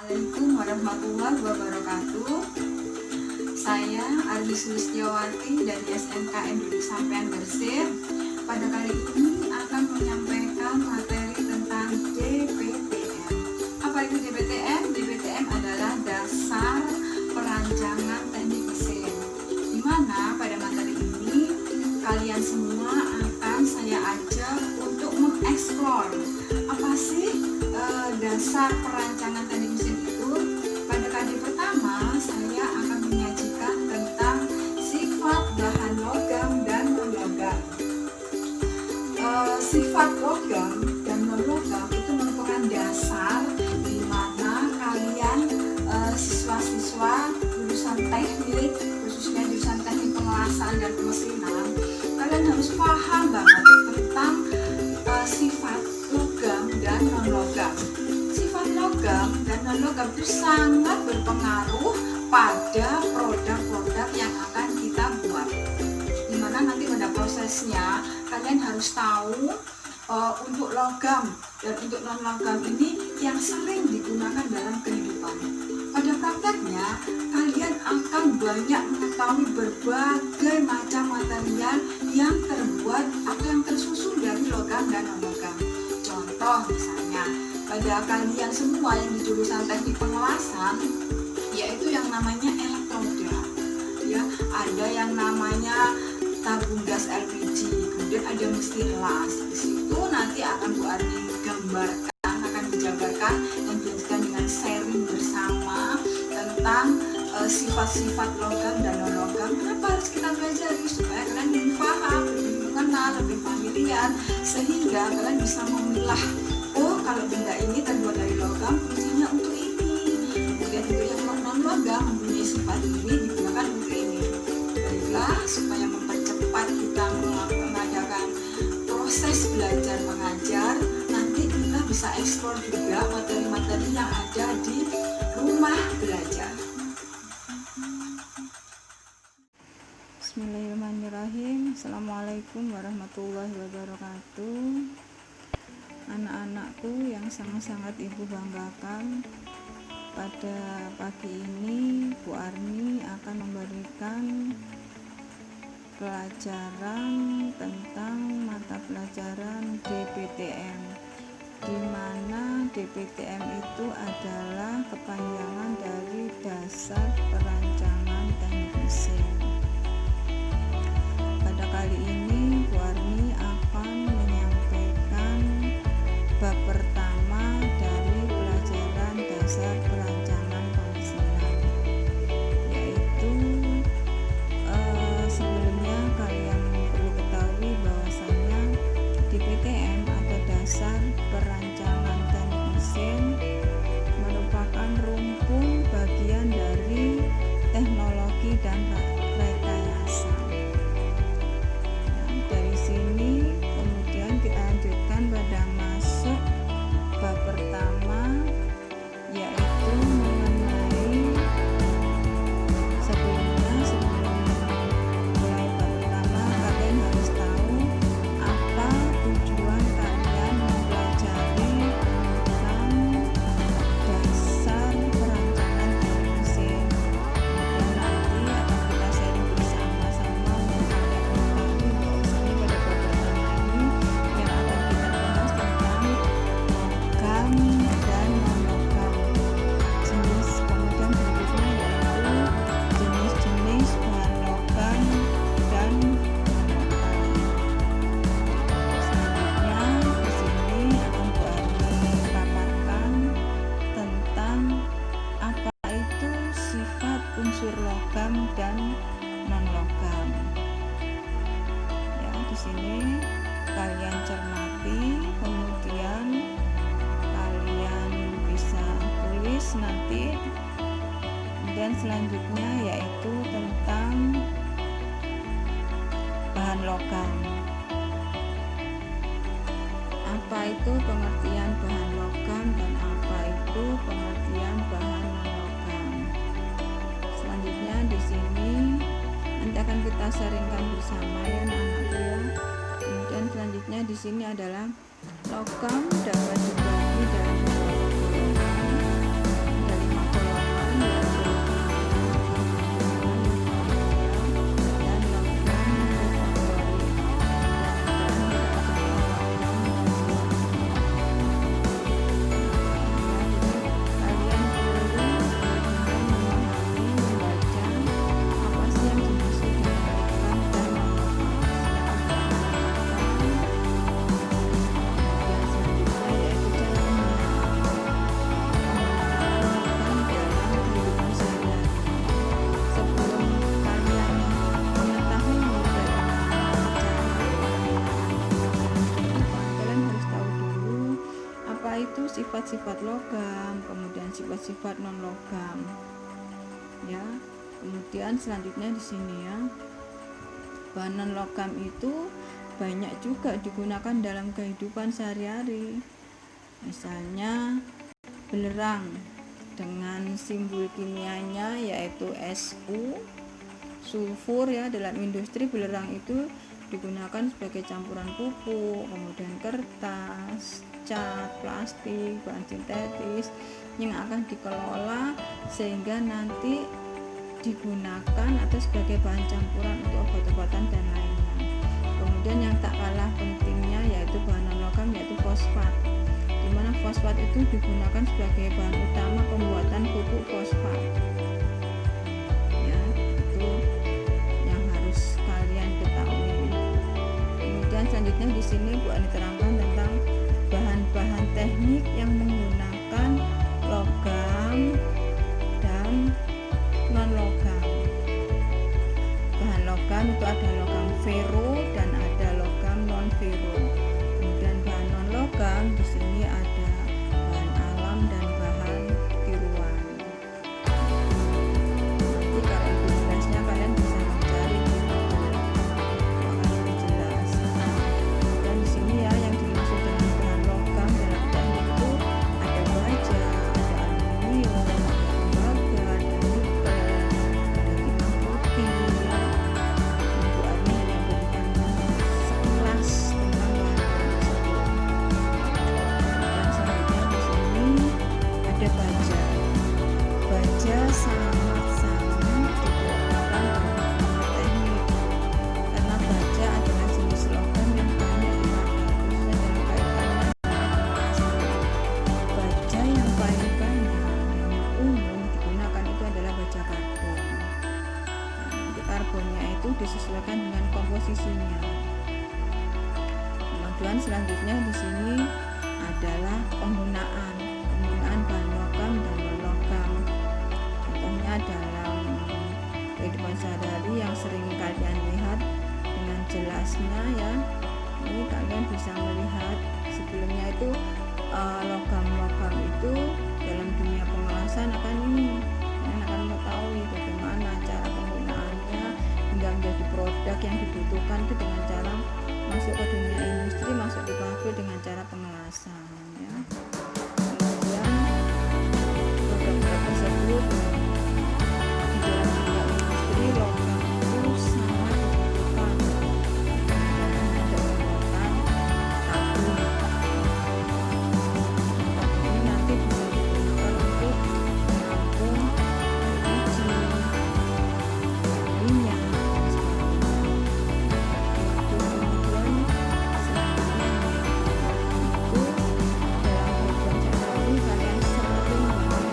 Assalamualaikum warahmatullahi wabarakatuh. Saya Ardi Sulistiawati dari SMKN Duduk Sampean Bersih. Pada kali ini akan menyampaikan materi tentang DPTM. Apa itu DPTM? DPTM adalah dasar perancangan teknik mesin. Di mana pada materi ini kalian semua akan saya ajak untuk mengeksplor apa sih dasar perancangan teknik mesin itu. Pada kali pertama saya akan menyajikan tentang sifat bahan logam dan non-logam. Sifat logam dan non-logam itu merupakan dasar di mana kalian siswa-siswa jurusan teknik, khususnya jurusan teknik pengelasan dan pemesinan, kalian harus paham banget tentang sifat logam dan non-logam. Sifat logam dan non-logam itu sangat berpengaruh pada produk-produk yang akan kita buat. Dimana nanti pada prosesnya kalian harus tahu untuk logam dan untuk non-logam ini yang sering digunakan dalam kehidupan. Pada prakteknya kalian akan banyak mengetahui berbagai macam material yang terbuat atau yang tersusun dari logam dan non-logam. Contoh misalnya pada kalian semua yang di jurusan teknik pengelasan, yaitu yang namanya elektroda, ya, ada yang namanya tabung gas LPG, kemudian ada mesin las. Di situ nanti akan Bu Ardi gambarkan, akan dijabarkan dan dijelaskan dengan sharing bersama tentang sifat-sifat logam dan non-logam. Kenapa harus kita pelajari? Supaya kalian lebih paham, lebih mengenal, lebih familiar, sehingga kalian bisa memilah, oh kalau benda ini terbuat dari logam, fungsinya untuk ini, kemudian untuk yang non-logam mempunyai sifat ini digunakan untuk ini. Baiklah, supaya mempercepat kita mengadakan proses belajar mengajar, nanti kita bisa eksplor juga materi-materi yang ada di rumah belajar. Bismillahirrahmanirrahim. Assalamualaikum warahmatullahi wabarakatuh. Anak-anakku yang sangat-sangat ibu banggakan, pada pagi ini Bu Arni akan memberikan pelajaran tentang mata pelajaran DPTM, di mana DPTM itu adalah kepanjangan dari dasar perancangan teknik mesin. Pada kali ini Bu Arni akan menyampaikan bab pertama dari pelajaran dasar perancangan pemesinan, yaitu sebelumnya kalian perlu ketahui bahwasanya DPTM atau dasar perancangan teknik mesin merupakan rumpun bagian dari teknologi dan rekayasa. Dari sini kemudian kita lanjutkan pada masuk bab pertama, yaitu mengenai sebelum mulai bab pertama kalian harus tahu apa tujuan kalian mempelajari tentang dasar perancangan teknik mesin. Dan nanti akan kita sharing bersama-sama untuk kalian mengetahui bahwasanya pada bab pertama ini yang akan kita bahas tentang logam dan non-logam. Jenis kemudian berikutnya yaitu jenis-jenis bahan logam dan non-logam. Selanjutnya di sini akan Bu Arni paparkan tentang apa itu sifat unsur logam dan non-logam. Ya, di sini kalian cermati, kemudian kalian bisa tulis nanti. Dan selanjutnya yaitu tentang bahan logam. Apa itu pengertian bahan logam dan apa itu pengertian bahan non-logam. Selanjutnya di sini nanti akan kita sharingkan bersama ya anak-anakku ya. Kemudian selanjutnya di sini adalah logam dapat dibagi dalam dua golongan. Dari sifat-sifat logam, kemudian sifat-sifat non logam. Ya, kemudian selanjutnya di sini ya, bahan non logam itu banyak juga digunakan dalam kehidupan sehari-hari. Misalnya belerang dengan simbol kimianya yaitu Su, sulfur ya. Dalam industri belerang itu digunakan sebagai campuran pupuk, kemudian kertas, cat, plastik, bahan sintetis yang akan dikelola sehingga nanti digunakan atau sebagai bahan campuran untuk obat-obatan dan lainnya. Kemudian yang tak kalah pentingnya yaitu bahan non logam yaitu fosfat, di mana fosfat itu digunakan sebagai bahan utama pembuatan pupuk fosfat. Ya, itu yang harus kalian ketahui. Kemudian selanjutnya di sini Bu Ani terangkan tentang bahan-bahan teknik yang menggunakan logam dan non logam. Bahan logam itu ada logam fero dan ada logam non fero. Kemudian bahan non logam di sini ada bahan alam dan bahan tiruan. Nanti kalau lebih jelasnya kalian bisa mencari di Google, akan lebih jelas. Dan di sini ya yang dimaksud dengan bahan logam dalam teknik itu ada baja, ada aluminium, ada tembaga, ada nikel, ada timah putih. Ibu Ani hanya berikan sekilas tentang bahan-bahan tersebut. Dan selanjutnya di sini ada baja. Baja sangat-sangat digunakan dalam dunia teknik karena baja adalah jenis logam yang banyak dipakai khususnya dalam kaitannya dengan plastik. Baja yang paling banyak yang umum digunakan itu adalah baja karbon. Nanti karbonnya itu disesuaikan dengan komposisinya. Kemudian selanjutnya di sini adalah penggunaan bahan logam dan non logam. Contohnya dalam kehidupan sehari-hari yang sering kalian lihat dengan jelasnya ya. Ini kalian bisa melihat sebelumnya itu logam-logam itu dalam dunia pengelasan kalian akan mengetahui bagaimana cara penggunaannya hingga menjadi produk yang dibutuhkan itu dengan cara masuk ke dunia industri, masuk di pabrik dengan cara pengelasan ya. Kemudian produk-produk tersebut di dalam dunia industri logam itu sangat dibutuhkan untuk pembuatan tabung. Tabung ini nanti bisa digunakan untuk menampung LPG, minyak dan sebagainya. Kemudian selanjutnya itu dalam kehidupan sehari-hari kalian sering banget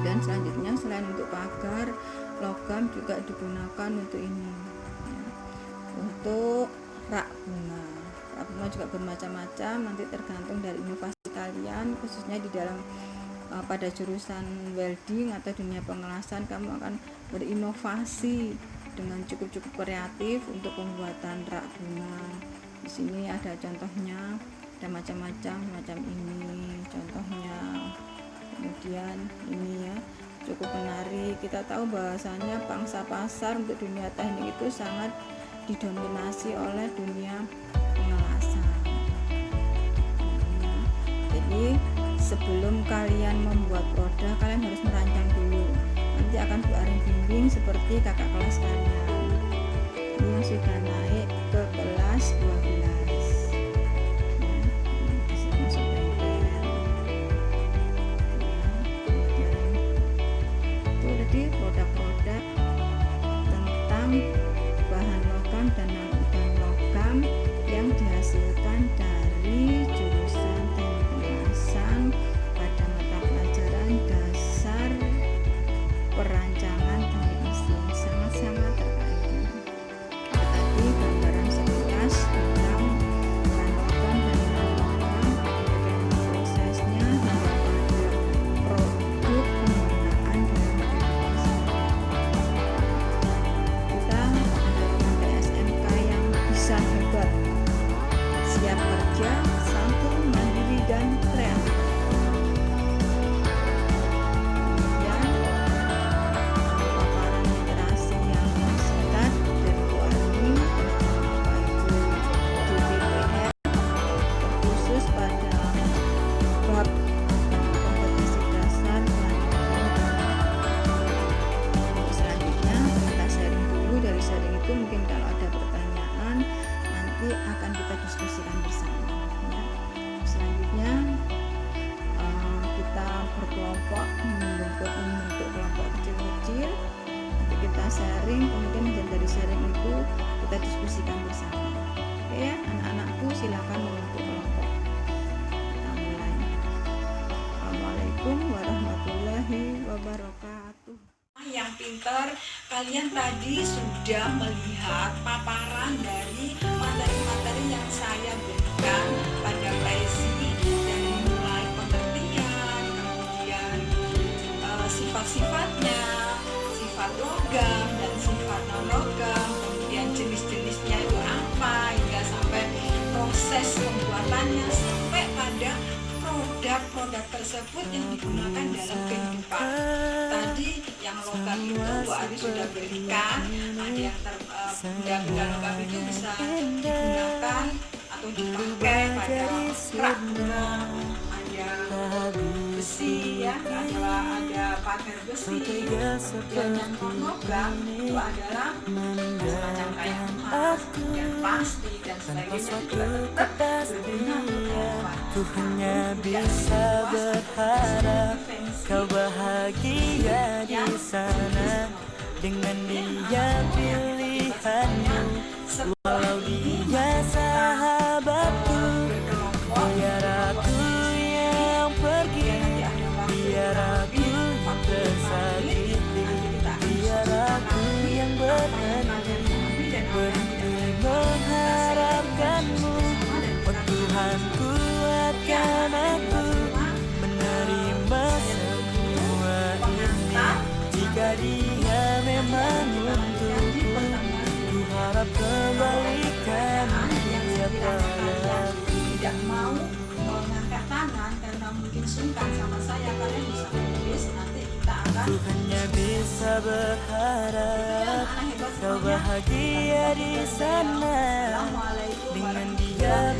dan selanjutnya selain untuk pagar, logam juga digunakan untuk ini ya, untuk rak bunga. Rak bunga juga bermacam-macam, nanti tergantung dari inovasi kalian khususnya di dalam pada jurusan welding atau dunia pengelasan kamu akan berinovasi dengan cukup kreatif untuk pembuatan rak bunga. Di sini ada contohnya, ada macam-macam macam ini contohnya. Kemudian ini ya cukup menarik. Kita tahu bahwasanya pangsa pasar untuk dunia teknik itu sangat didominasi oleh dunia pengelasan. Ya. Jadi sebelum kalian membuat produk kalian harus merancang dulu. Nanti akan Bu Arin bimbing seperti kakak kelas kalian. Ini yang sudah naik ke kelas 12. Produk-produk tentang bahan logam dan logam yang dihasilkan dari jurusan teknik pengelasan pada mata pelajaran dasar perancangan teknik mesin. Sangat-sangat terkait. Tadi gambaran sekilas tentang bahan logam dan logam, bagaimana prosesnya hingga pada produk penggunaan dalam kita sharing, kemudian dari sharing itu kita diskusikan bersama. Oke ya, anak-anakku silakan membentuk kelompok. Kita mulai. Assalamualaikum warahmatullahi wabarakatuh. Yang pintar, kalian tadi sudah melihat paparan dari materi-materi yang saya berikan pada Presi, dari mulai pengertian, kemudian sifat-sifatnya, sifat logam dan sifat non logam, kemudian jenis-jenisnya itu apa, hingga sampai proses pembuatannya, sampai pada produk-produk tersebut yang digunakan dalam kehidupan. Tadi yang logam itu Bu Ari sudah berikan, ada yang benda-benda logam itu bisa digunakan atau dipakai pada kerak, ada besi ya, ada pagar besi. Dan yang non logam itu adalah semacam kayak emas, kemudian plastik dan sebagainya, juga tetap berguna untuk kehidupan. Ku hanya bisa berharap kau bahagia di sana dengan dia pilihanmu, walau dia sahabatku. Biar aku yang pergi, biar aku yang tersakiti, biar aku yang berhenti mengharapkanmu. Oh Tuhan, kuatkan aku menerima semua ini. Jika dia memang untukku, ku harap kembalikan dia padaku. Tidak mau mengangkat tangan karena mungkin sungkan sama saya, kalian bisa menulis, nanti kita akan Ku hanya bisa berharap kau bahagia di sana dengan dia